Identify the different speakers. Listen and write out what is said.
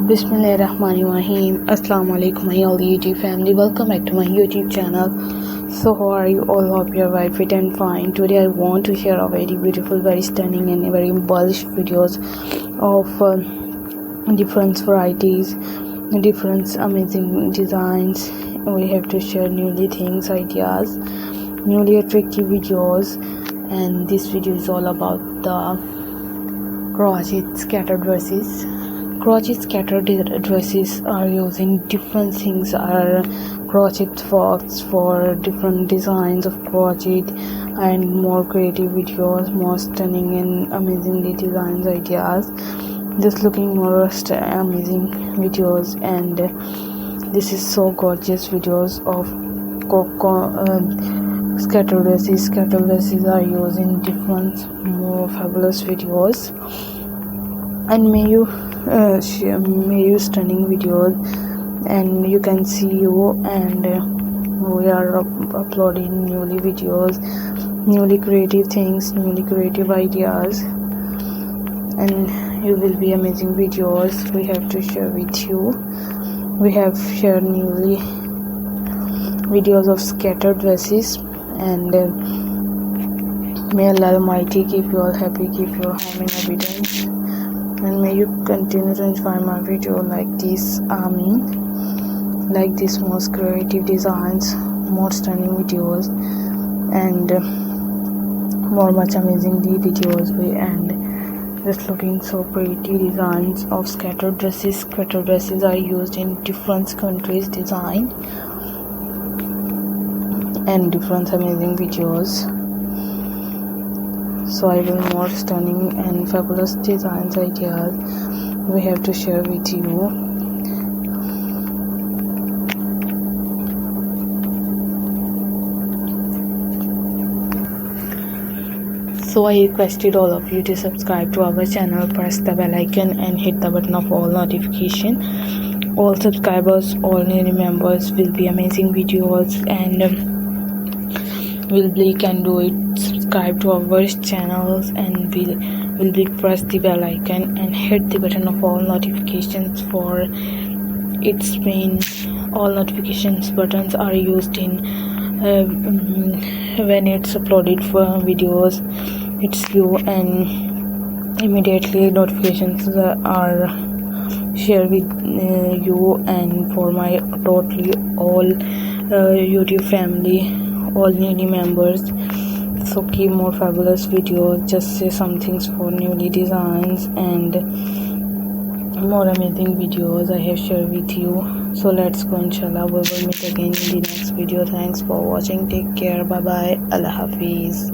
Speaker 1: Bismillahirrahmanirrahim. Assalamu alaikum my all YouTube family. Welcome back to my YouTube channel. So how are you all? Hope you are very fit and fine. Today I want to share a very beautiful, very stunning and very embellished videos of different varieties, different amazing designs. We have to share newly things, ideas, newly attractive videos, and this video is all about the crochet scattered dresses. Crochet scattered dresses are using different things, are crochet fox for different designs of crochet and more creative videos, more stunning and amazingly designed ideas, just looking more amazing videos. And this is so gorgeous videos of scattered dresses. Scattered dresses are using different more fabulous videos, and may you stunning videos, and you can see you, and we are uploading newly videos, newly creative things, newly creative ideas, and you will be amazing videos we have to share with you. We have shared newly videos of scattered dresses, and may Allah Almighty keep you all happy, keep your home in abundance, and may you continue to enjoy my video like this. Like this most creative designs, more stunning videos, and more much amazingly videos, and just looking so pretty designs of scattered dresses. Scattered dresses are used in different countries design and different amazing videos. So I will more stunning and fabulous designs ideas we have to share with you. So I requested all of you to subscribe to our channel, press the bell icon and hit the button of all notification. All subscribers, all new members will be amazing videos, and can do it. Subscribe to our channels and will be press the bell icon and hit the button of all notifications, for its main all notifications buttons are used in when it's uploaded for videos. It's you, and immediately notifications are shared with you, and for my totally all YouTube family, all newly members. So keep more fabulous videos, just say some things for newly designs and more amazing videos I have shared with you. So let's go, inshallah we will meet again in the next video. Thanks for watching, take care, bye bye, Allah Hafiz.